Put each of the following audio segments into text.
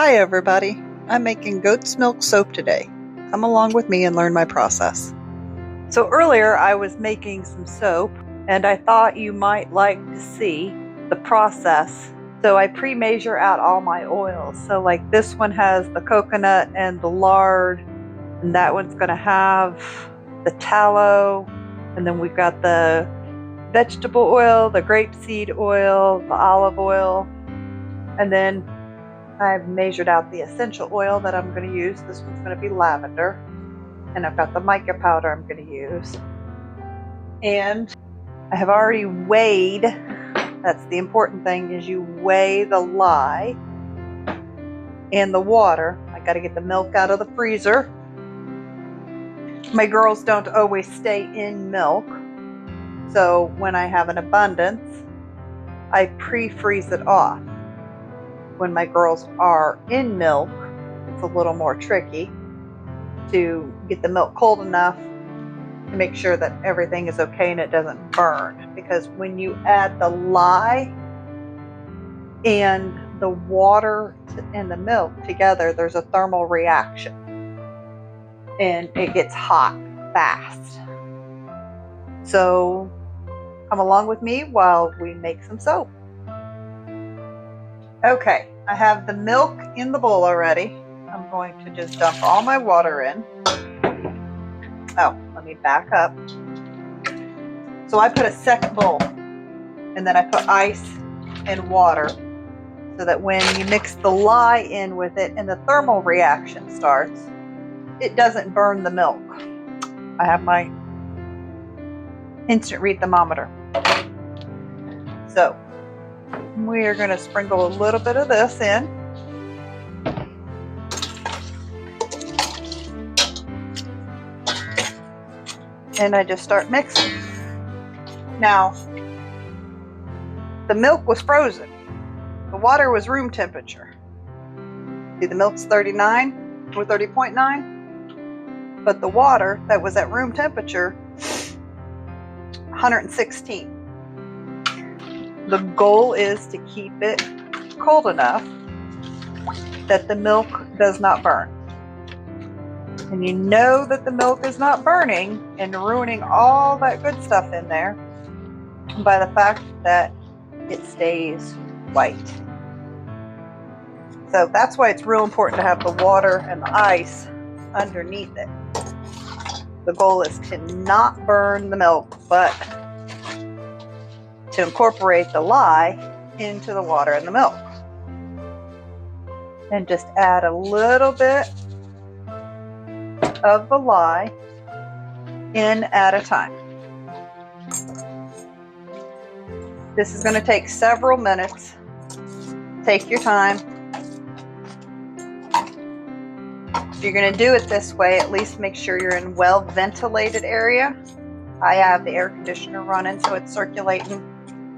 Hi everybody, I'm making goat's milk soap today. Come along with me and learn my process. So earlier I was making some soap and I thought you might like to see the process. So I pre-measure out all my oils. So like this one has the coconut and the lard, and that one's going to have the tallow, and then we've got the vegetable oil, the grapeseed oil, the olive oil, and then I've measured out the essential oil that I'm going to use. This one's going to be lavender. And I've got the mica powder I'm going to use. And I have already weighed. That's the important thing, is you weigh the lye and the water. I got to get the milk out of the freezer. My girls don't always stay in milk. So when I have an abundance, I pre-freeze it off. When my girls are in milk, it's a little more tricky to get the milk cold enough to make sure that everything is okay and it doesn't burn. Because when you add the lye and the water and the milk together, there's a thermal reaction and it gets hot fast. So come along with me while we make some soap. Okay, I have the milk in the bowl already. I'm going to just dump all my water in. Oh, let me back up. So I put a second bowl, and then I put ice and water so that when you mix the lye in with it and the thermal reaction starts, it doesn't burn the milk. I have my instant read thermometer. So we are going to sprinkle a little bit of this in. And I just start mixing. Now, the milk was frozen. The water was room temperature. See, the milk's 39 or 30.9, but the water that was at room temperature, 116. The goal is to keep it cold enough that the milk does not burn. And you know that the milk is not burning and ruining all that good stuff in there by the fact that it stays white. So that's why it's real important to have the water and the ice underneath it. The goal is to not burn the milk, but to incorporate the lye into the water and the milk. And just add a little bit of the lye in at a time. This is going to take several minutes. Take your time. If you're going to do it this way, at least make sure you're in a well ventilated area. I have the air conditioner running, so it's circulating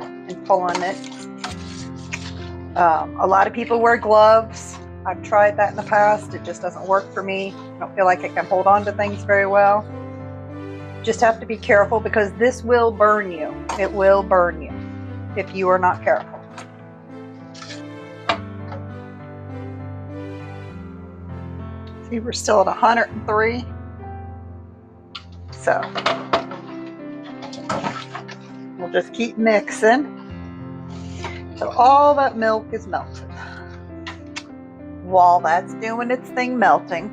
and pulling it. A lot of people wear gloves. I've tried that in the past. It just doesn't work for me. I don't feel like I can hold on to things very well. Just have to be careful because this will burn you. It will burn you if you are not careful. See, we're still at 103. So we'll just keep mixing till all that milk is melted. While that's doing its thing melting,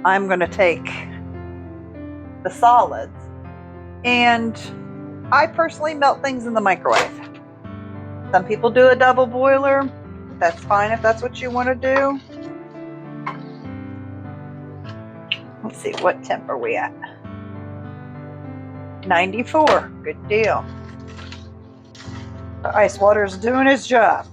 I'm going to take the solids, and I personally melt things in the microwave. Some people do a double boiler. That's fine if that's what you want to do. Let's see, what temp are we at? 94. Good deal. The ice water is doing its job.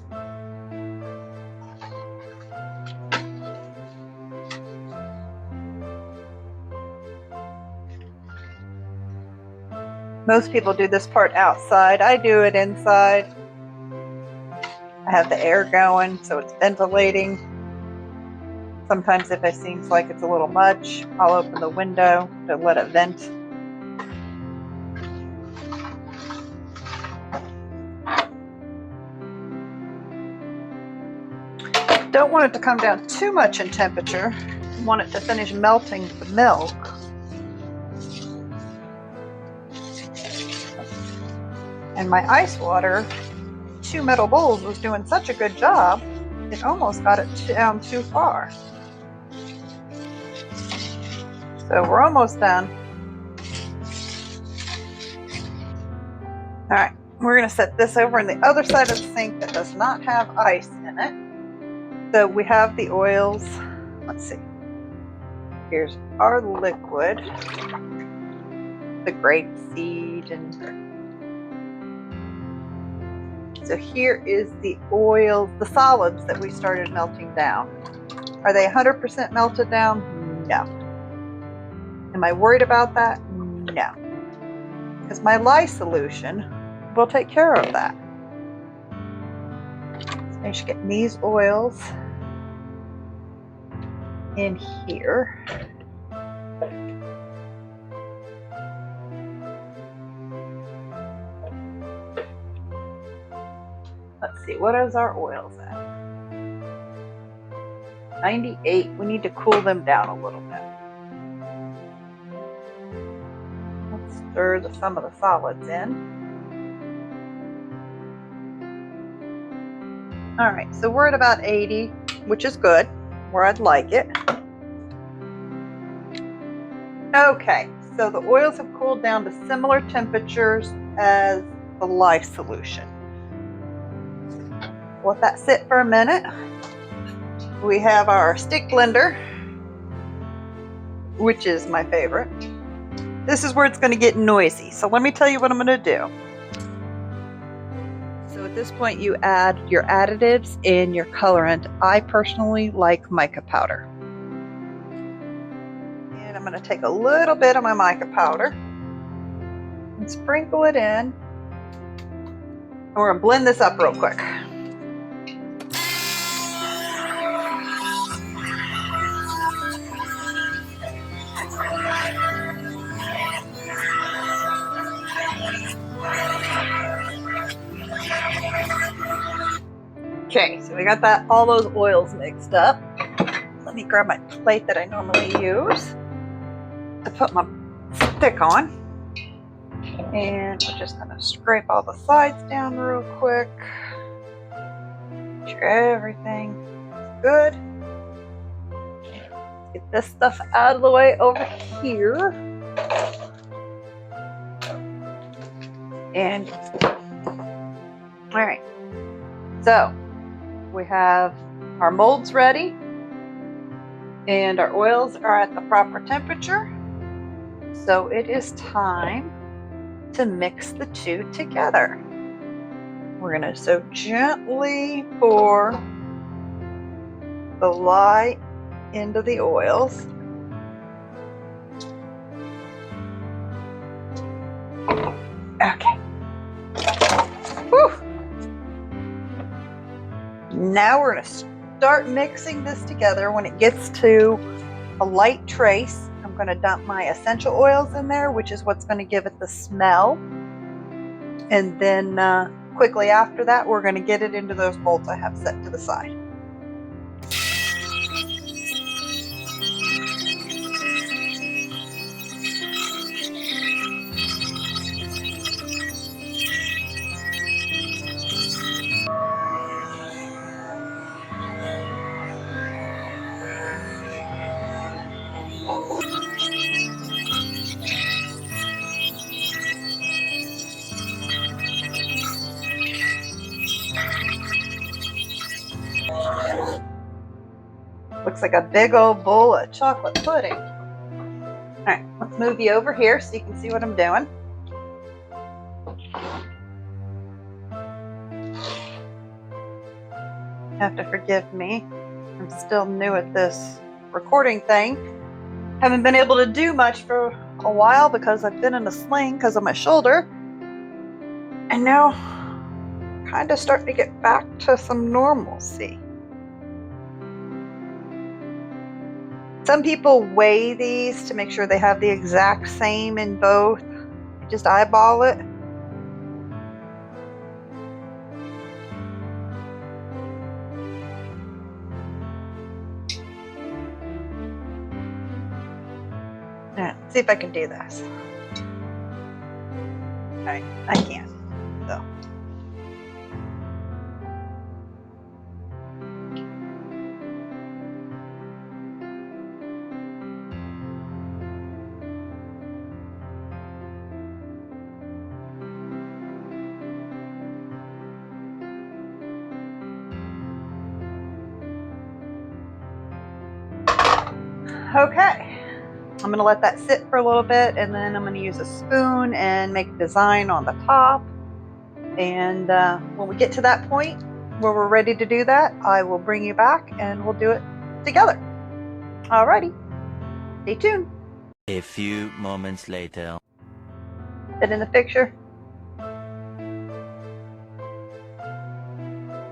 Most people do this part outside. I do it inside. I have the air going, so it's ventilating. Sometimes if it seems like it's a little much, I'll open the window to let it vent. don't want it to come down too much in temperature. I want it to finish melting the milk. And my ice water, 2 metal bowls, was doing such a good job, it almost got it down too far. So we're almost done. All right, we're going to set this over on the other side of the sink that does not have ice in it. So we have the oils. Let's see. Here's our liquid, the grapeseed, and so here is the oils, the solids that we started melting down. Are they 100% melted down? No. Am I worried about that? No. Because my lye solution will take care of that. So finish getting these oils in here. Let's see, what is our oils at? 98. We need to cool them down a little bit. Let's stir some of the solids in. All right, so we're at about 80, which is good, where I'd like it. Okay, so the oils have cooled down to similar temperatures as the lye solution. Let that sit for a minute. We have our stick blender, which is my favorite. This is where it's going to get noisy, so let me tell you what I'm going to do. So at this point you add your additives and your colorant. I personally like mica powder. And I'm going to take a little bit of my mica powder and sprinkle it in. And we're going to blend this up real quick. Okay, so we got all those oils mixed up. Let me grab my plate that I normally use to put my stick on. And we're just gonna scrape all the sides down real quick. Make sure everything is good. Get this stuff out of the way over here. And, all right, so we have our molds ready and our oils are at the proper temperature. So it is time to mix the two together. We're going to so gently pour the lye into the oils. Okay. Whew. Now we're going to start mixing this together. When it gets to a light trace, I'm going to dump my essential oils in there, which is what's going to give it the smell. And then quickly after that, we're going to get it into those molds I have set to the side. Looks like a big old bowl of chocolate pudding. All right, let's move you over here so you can see what I'm doing. You have to forgive me. I'm still new at this recording thing. Haven't been able to do much for a while because I've been in a sling because of my shoulder. And now kind of starting to get back to some normalcy. Some people weigh these to make sure they have the exact same in both. Just eyeball it. All right, let's see if I can do this. All right, I can. So. Okay, I'm going to let that sit for a little bit, and then I'm going to use a spoon and make a design on the top. And when we get to that point where we're ready to do that, I will bring you back and we'll do it together. Alrighty, stay tuned. A few moments later. Fit in the picture.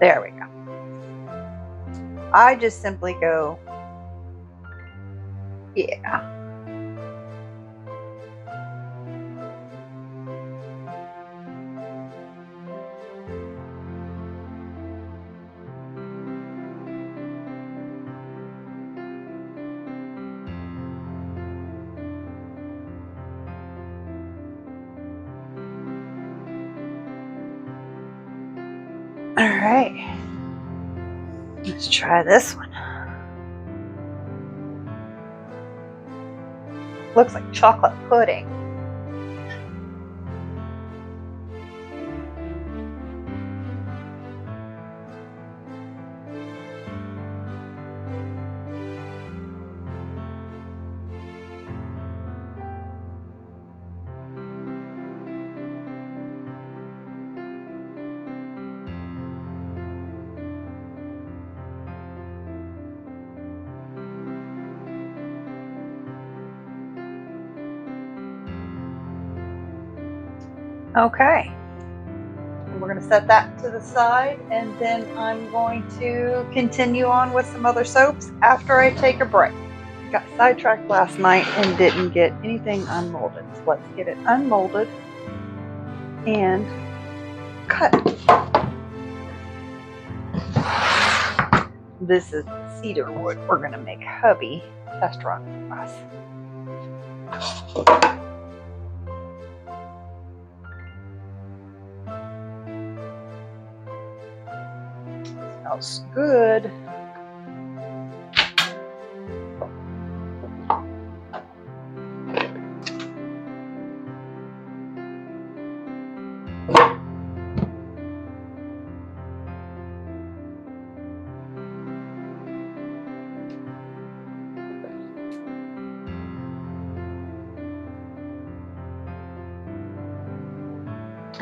There we go. I just simply go, yeah. All right, let's try this one. Looks like chocolate pudding. Okay, and we're going to set that to the side, and then I'm going to continue on with some other soaps after I take a break. Got sidetracked last night and didn't get anything unmolded, so let's get it unmolded and cut. This is the cedar wood we're going to make hubby test run for us. Smells good.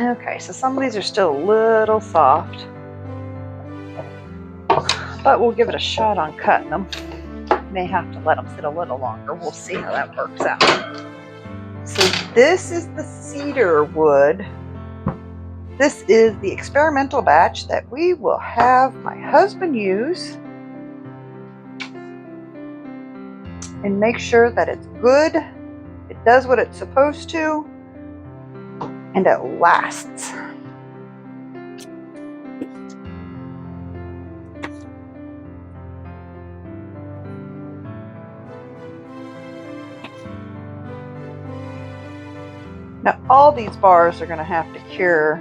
Okay, so some of these are still a little soft, but we'll give it a shot on cutting them. May have to let them sit a little longer. We'll see how that works out. So this is the cedar wood. This is the experimental batch that we will have my husband use and make sure that it's good, it does what it's supposed to, and it lasts. Now all these bars are going to have to cure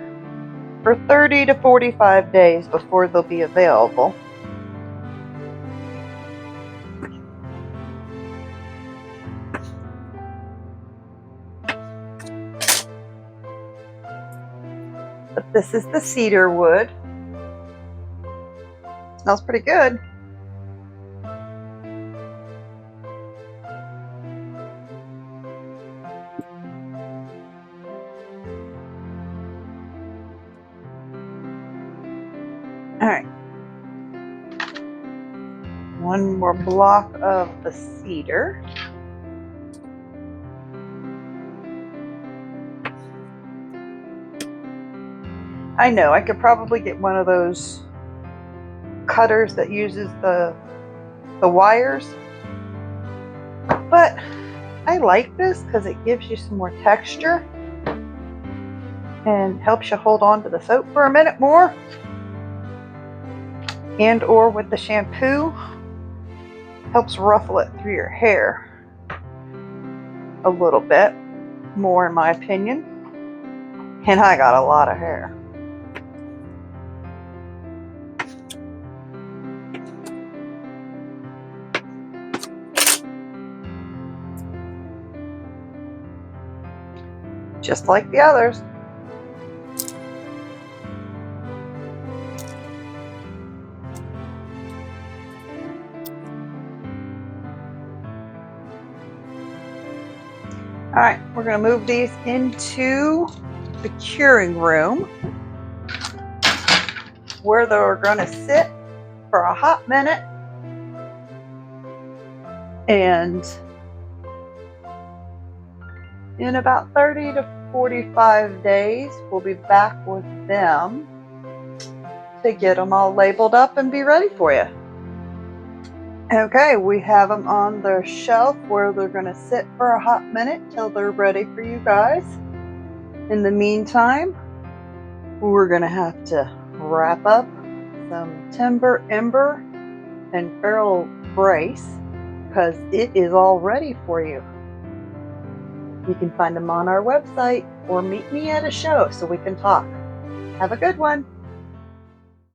for 30 to 45 days before they'll be available. But this is the cedar wood. Smells pretty good. All right. One more block of the cedar. I know, I could probably get one of those cutters that uses the wires, but I like this because it gives you some more texture and helps you hold on to the soap for a minute more, and or with the shampoo helps ruffle it through your hair. a little bit more in my opinion. And I got a lot of hair. Just like the others. All right, we're going to move these into the curing room where they're going to sit for a hot minute, and in about 30 to 45 days we'll be back with them to get them all labeled up and be ready for you. Okay, we have them on the shelf where they're going to sit for a hot minute till they're ready for you guys. In the meantime, we're going to have to wrap up some timber ember and ferrule brace because it is all ready for you. You can find them on our website or meet me at a show so we can talk. Have a good one.